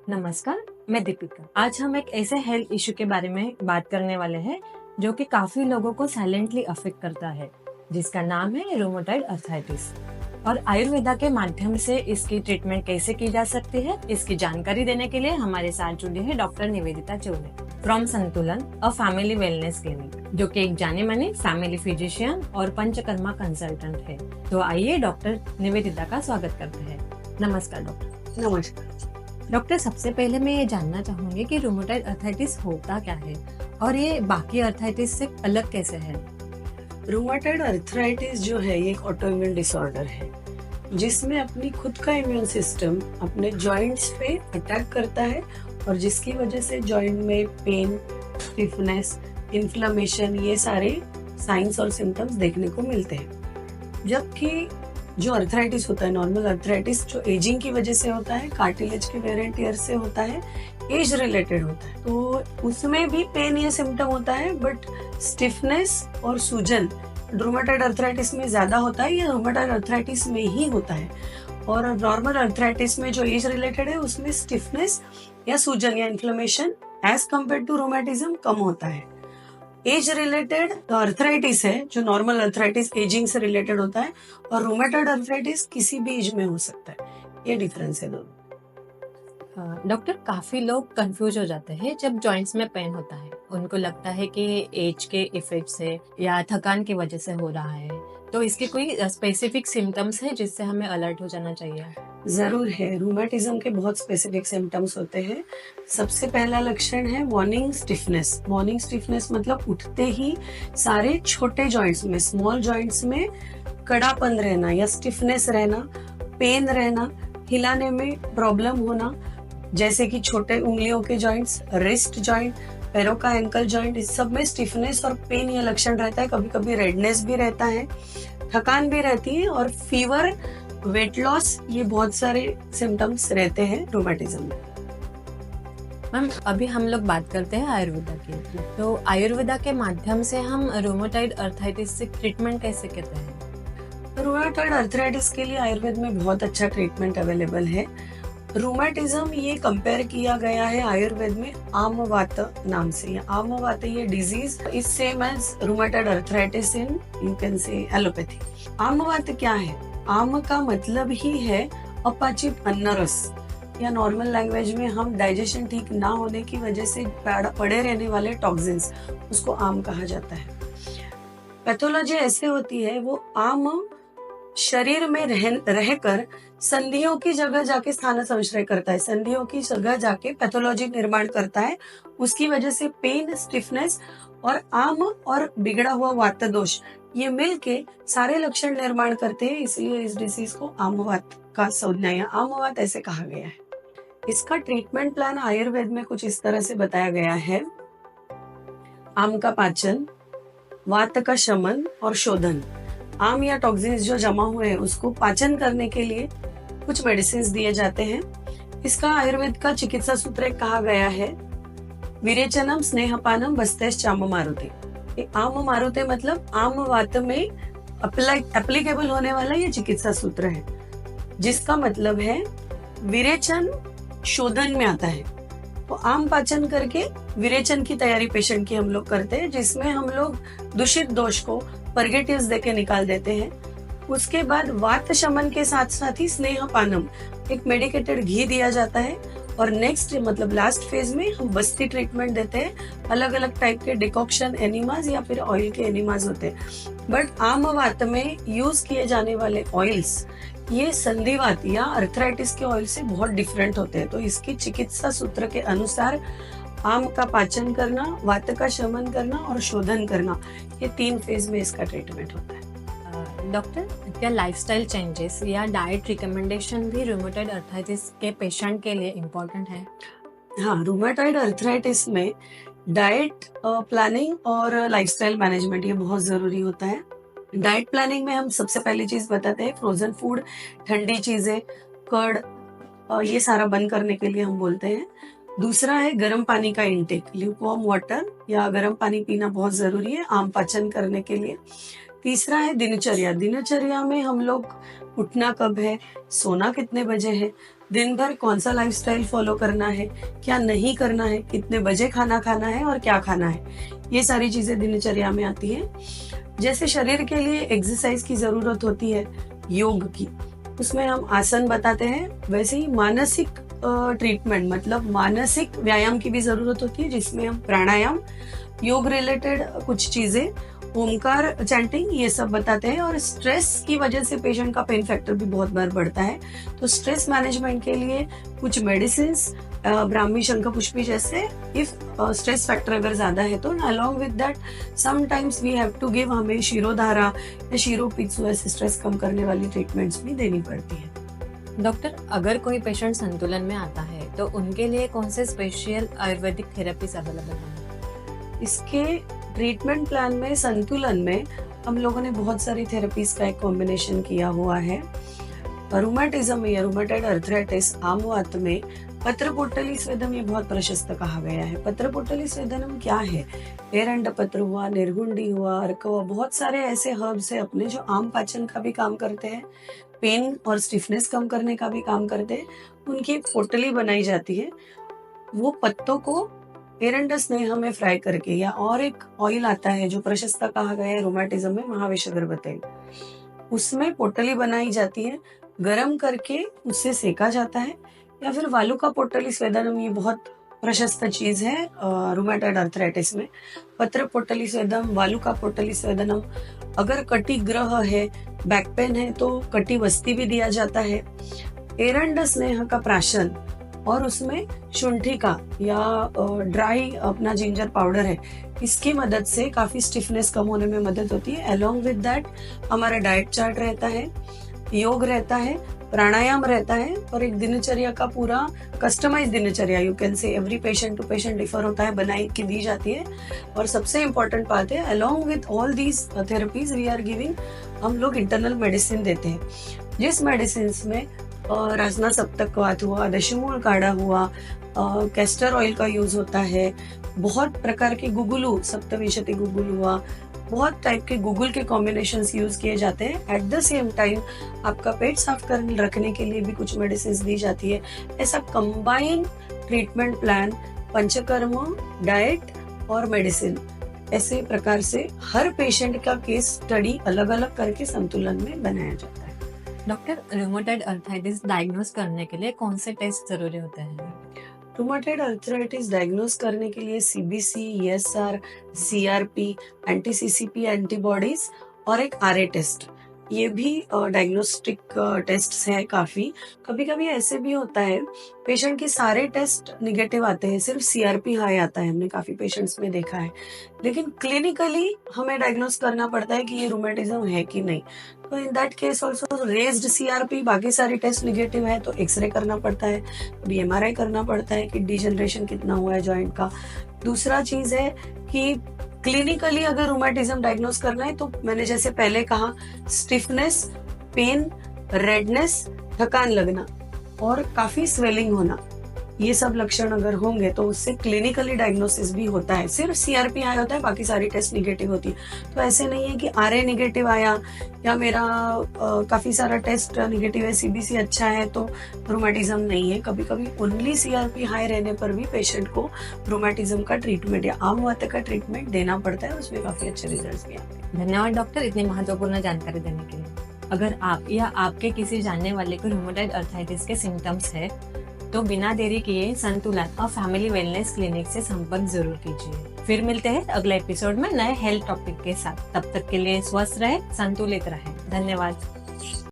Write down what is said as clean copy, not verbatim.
नमस्कार, मैं दीपिका। आज हम एक ऐसे हेल्थ इशू के बारे में बात करने वाले हैं जो कि काफी लोगों को साइलेंटली अफेक्ट करता है, जिसका नाम है रूमेटॉइड अर्थराइटिस। और आयुर्वेदा के माध्यम से इसकी ट्रीटमेंट कैसे की जा सकती है, इसकी जानकारी देने के लिए हमारे साथ जुड़ी है डॉक्टर निवेदिता चौबे फ्रॉम संतुलन अ फैमिली वेलनेस क्लिनिक, जो कि एक जाने माने फैमिली फिजिशियन और पंचकर्मा कंसल्टेंट है। तो आइए डॉक्टर निवेदिता का स्वागत करते हैं। नमस्कार डॉक्टर। नमस्कार। डॉक्टर, सबसे पहले मैं ये जानना चाहूंगी कि रूमेटॉइड अर्थराइटिस होता क्या है और ये बाकी अर्थराइटिस से अलग कैसे है। रूमेटॉइड अर्थराइटिस जो है ये एक ऑटोइम्यून डिसऑर्डर है जिसमें अपनी खुद का इम्यून सिस्टम अपने जॉइंट्स पे अटैक करता है और जिसकी वजह से जॉइंट में पेन, स्टिफनेस, इन्फ्लेमेशन ये सारे साइंस और सिम्टम्स देखने को मिलते हैं। जबकि जो अर्थराइटिस होता है, नॉर्मल अर्थराइटिस, जो एजिंग की वजह से होता है, कार्टिलेज के वेयर एंड टियर से होता है, एज रिलेटेड होता है, तो उसमें भी पेन या सिम्टम होता है, बट स्टिफनेस और सूजन रूमेटॉइड अर्थराइटिस में ज्यादा होता है या रूमेटॉइड अर्थराइटिस में ही होता है। और नॉर्मल अर्थराइटिस में जो एज रिलेटेड है उसमें स्टिफनेस या सूजन या inflammation as compare to rheumatism कम होता है। एज रिलेटेड अर्थराइटिस है जो नॉर्मल अर्थराइटिस एजिंग से रिलेटेड होता है, और रूमेटॉइड अर्थराइटिस किसी भी एज में हो सकता है। ये डिफरेंस है दोनों। डॉक्टर, काफी लोग कंफ्यूज हो जाते हैं जब जॉइंट्स में पेन होता है। उनको लगता है कि एज के इफेक्ट से या थकान की वजह से हो रहा है। तो इसके कोई स्पेसिफिक सिम्टम्स है जिससे हमें अलर्ट हो जाना चाहिए? जरूर है, रूमेटिज्म के बहुत स्पेसिफिक सिम्टम्स होते हैं। सबसे पहला लक्षण है मॉर्निंग स्टिफनेस। मॉर्निंग स्टिफनेस मतलब उठते ही सारे छोटे जॉइंट्स में, स्मॉल जॉइंट्स में कड़ापन रहना या स्टिफनेस रहना, पेन रहना, हिलाने में प्रॉब्लम होना, जैसे कि छोटे उंगलियों के जॉइंट्स, रिस्ट जॉइंट, पैरों का एंकल जॉइंट, इस सब में स्टिफनेस और पेन ये लक्षण रहता है। कभी कभी रेडनेस भी रहता है, थकान भी रहती है, और फीवर, वेट लॉस, ये बहुत सारे सिम्टम्स रहते हैं रूमेटिज्म में। मैम, अभी हम लोग बात करते हैं आयुर्वेदा की। तो आयुर्वेदा के माध्यम से हम रूमेटॉइड अर्थराइटिस से ट्रीटमेंट कैसे करते हैं? रूमेटॉइड अर्थराइटिस के लिए आयुर्वेद में बहुत अच्छा ट्रीटमेंट अवेलेबल है। रूमेटिज्म ये कंपेयर किया गया है आयुर्वेद में आमवात नाम से। आमवात ये disease is same as rheumatoid arthritis in, you can say, allopathy. आमवात क्या है? आम का मतलब ही है अपाचित अन्न रस, या नॉर्मल लैंग्वेज में हम डाइजेशन ठीक ना होने की वजह से पड़े रहने वाले टॉक्सिन्स, उसको आम कहा जाता है। पैथोलॉजी ऐसे होती है, वो आम शरीर में रहकर संधियों की जगह जाके स्थान संश्रय करता है, संधियों की जगह जाके पैथोलॉजी निर्माण करता है। उसकी वजह से पेन, स्टिफनेस और आम और बिगड़ा हुआ वात दोष ये मिलके सारे लक्षण निर्माण करते हैं। इसलिए इस डिजीज को आमवात का संज्ञा या आमवात ऐसे कहा गया है। इसका ट्रीटमेंट प्लान आयुर्वेद में कुछ इस तरह से बताया गया है। आम का पाचन, वात का शमन और शोधन। आम या टॉक्सिन्स जो जमा हुए हैं उसको पाचन करने के लिए कुछ मेडिसिन दिए जाते हैं। इसका आयुर्वेद का चिकित्सा सूत्र कहा गया है, विरेचनम स्नेहपानम बस्तेश चाम मारुते। आम मारुते मतलब आम वात में एप्लीकेबल होने वाला ये चिकित्सा सूत्र है, जिसका मतलब है विरेचन शोधन में आता है। तो आम पाचन करके विरेचन की तैयारी पेशेंट की हम लोग करते हैं, जिसमें हम लोग दूषित दोष को परगेटिव्स देके निकाल देते हैं। उसके बाद वात शमन के साथ साथ ही स्नेह पानम, एक मेडिकेटेड घी दिया जाता है, और नेक्स्ट मतलब लास्ट फेज में हम बस्ती ट्रीटमेंट देते हैं। अलग अलग टाइप के डिकॉक्शन एनिमाज या फिर ऑयल के एनिमाज होते हैं। बट आम वात में यूज किए जाने वाले ऑयल्स ये संधिवात या अर्थराइटिस के ऑयल से बहुत डिफरेंट होते हैं। तो इसकी चिकित्सा सूत्र के अनुसार आम का पाचन करना, वात का शमन करना और शोधन करना, ये 3 फेज में इसका ट्रीटमेंट होता है। डॉक्टर, क्या लाइफस्टाइल चेंजेस या डाइट रिकमेंडेशन भी रूमेटॉइड अर्थराइटिस के पेशेंट के लिए इम्पोर्टेंट है? हाँ, रूमेटॉइड अर्थराइटिस में डाइट प्लानिंग और लाइफस्टाइल मैनेजमेंट ये बहुत जरूरी होता है। डाइट प्लानिंग में हम सबसे पहली चीज बताते हैं फ्रोजन फूड, ठंडी चीजें, कर्ड, ये सारा बंद करने के लिए हम बोलते हैं। दूसरा है गर्म पानी का इंटेक, ल्यूकवार्म वाटर या गर्म पानी पीना बहुत जरूरी है आम पाचन करने के लिए। तीसरा है दिनचर्या। दिनचर्या में हम लोग उठना कब है, सोना कितने बजे है, दिन भर कौन सा लाइफस्टाइल फॉलो करना है, क्या नहीं करना है, कितने बजे खाना खाना है और क्या खाना है, ये सारी चीजें दिनचर्या में आती है। जैसे शरीर के लिए एक्सरसाइज की जरूरत होती है, योग की, उसमें हम आसन बताते हैं, वैसे ही मानसिक ट्रीटमेंट मतलब मानसिक व्यायाम की भी जरूरत होती है, जिसमें हम प्राणायाम, योग रिलेटेड कुछ चीजें, ओमकार चैंटिंग, ये सब बताते हैं। और स्ट्रेस की वजह से पेशेंट का पेन फैक्टर भी बहुत बार बढ़ता है, तो स्ट्रेस मैनेजमेंट के लिए कुछ मेडिसिन, ब्राह्मी शंख पुष्पी जैसे, इफ स्ट्रेस फैक्टर अगर ज्यादा है तो along with that sometimes we have to give, हमें शिरोधारा या शिरोपित्सु ऐसे स्ट्रेस कम करने वाली ट्रीटमेंट्स भी देनी पड़ती है। डॉक्टर, अगर कोई पेशेंट संतुलन में आता है तो उनके लिए कौन से स्पेशल आयुर्वेदिक थेरेपीज अवेलेबल हैं? इसके ट्रीटमेंट प्लान में, संतुलन में हम लोगों ने बहुत सारी थेरेपीज का एक कॉम्बिनेशन किया हुआ है। रूमेटिज्म में या रूमेटॉइड अर्थराइटिस, आम वात में पत्रपोटली स्वेदम ये बहुत प्रशस्त कहा गया है। पत्रपोटली स्वेदनम क्या है? एरंड पत्र हुआ, निर्गुंडी हुआ, अर्क हुआ, बहुत सारे ऐसे हर्ब्स है अपने जो आम पाचन का भी काम करते हैं, पेन और स्टिफनेस कम करने का भी काम करते हैं। उनकी एक पोटली बनाई जाती है, वो पत्तों को एरंडस स्नेह में फ्राई करके, या और एक ऑयल आता है जो प्रशस्त कहा गया है रोमेटिज्म में, महाविश्वगर्भ तेल, उसमें पोटली बनाई जाती है, गरम करके उससे सेका जाता है। या फिर वालुका पोटली स्वेदनम, ये बहुत प्रशस्त चीज है रूमेटॉइड अर्थराइटिस में। पत्र पोटली स्वेदम, वालुका पोटली स्वेदनम। अगर कटी ग्रह है, बैक पेन है, तो कटी वस्ती भी दिया जाता है। एरंड स्नेह का प्राशन और उसमें शुंठी का या ड्राई अपना जिंजर पाउडर है, इसकी मदद से काफी स्टिफनेस कम होने में मदद होती है। अलोंग विद दैट हमारा डाइट चार्ट रहता है, योग रहता है, प्राणायाम रहता है, और एक दिनचर्या का पूरा कस्टमाइज दिनचर्या, you can say every patient to patient differ होता है, बनाई की दी जाती है। और सबसे इम्पोर्टेंट बात है, along with all these therapies we are giving, हम लोग इंटरनल मेडिसिन देते हैं, जिस मेडिसिन में राजना सप्तकवात हुआ, दशमूल काढ़ा हुआ, कैस्टर ऑयल का यूज होता है, बहुत प्रकार के गुगुलू, सप्तविंशति गुगुल हुआ, बहुत टाइप के गूगल के कॉम्बिनेशंस यूज किए जाते हैं। एट द सेम टाइम आपका पेट साफ कर रखने के लिए भी कुछ मेडिसिन दी जाती है। ऐसा combined treatment plan, panchakarma, diet और मेडिसिन, ऐसे प्रकार से हर पेशेंट का केस स्टडी अलग अलग करके संतुलन में बनाया जाता है। डॉक्टर, रूमेटॉइड अर्थराइटिस डायग्नोस करने के लिए कौन से टेस्ट जरूरी होते हैं? रूमेटॉइड अर्थराइटिस डायग्नोज करने के लिए CBC, ESR, CRP, anti-CCP antibodies और एक आरए टेस्ट, ये भी डायग्नोस्टिक टेस्ट्स हैं काफी। कभी कभी ऐसे भी होता है पेशेंट के सारे टेस्ट निगेटिव आते हैं, सिर्फ सीआरपी हाई आता है, हमने काफी पेशेंट्स में देखा है, लेकिन क्लिनिकली हमें डायग्नोस करना पड़ता है कि ये रूमेटिज्म है कि नहीं। तो in that case also raised CRP, बाकी सारी टेस्ट निगेटिव है तो एक्सरे करना पड़ता है, कभी एमआरआई करना पड़ता है कि डिजनरेशन कितना हुआ है जॉइंट का। दूसरा चीज है कि क्लिनिकली अगर रूमेटिज्म डायग्नोस करना है तो मैंने जैसे पहले कहा, स्टिफनेस, पेन, रेडनेस, थकान लगना और काफी स्वेलिंग होना, ये सब लक्षण अगर होंगे तो उससे क्लिनिकली डायग्नोसिस भी होता है। सिर्फ सीआरपी आया होता है, बाकी सारी टेस्ट निगेटिव होती है। तो ऐसे नहीं है कि आरए निगेटिव आया या मेरा काफी सारा टेस्ट निगेटिव है, सीबीसी अच्छा है तो रूमेटिज्म नहीं है। कभी कभी ओनली सीआरपी हाई रहने पर भी पेशेंट को रूमेटिज्म का ट्रीटमेंट या आम वात का ट्रीटमेंट देना पड़ता है, उसमें काफी अच्छे रिजल्ट भी आते हैं। धन्यवाद डॉक्टर, इतनी महत्वपूर्ण जानकारी देने के लिए। अगर आप या आपके किसी जानने वाले को रूमेटॉइड अर्थराइटिस के सिम्टम्स है तो बिना देरी किए संतुलन और फैमिली वेलनेस क्लिनिक से संपर्क जरूर कीजिए। फिर मिलते हैं अगले एपिसोड में नए हेल्थ टॉपिक के साथ। तब तक के लिए स्वस्थ रहे, संतुलित रहे। धन्यवाद।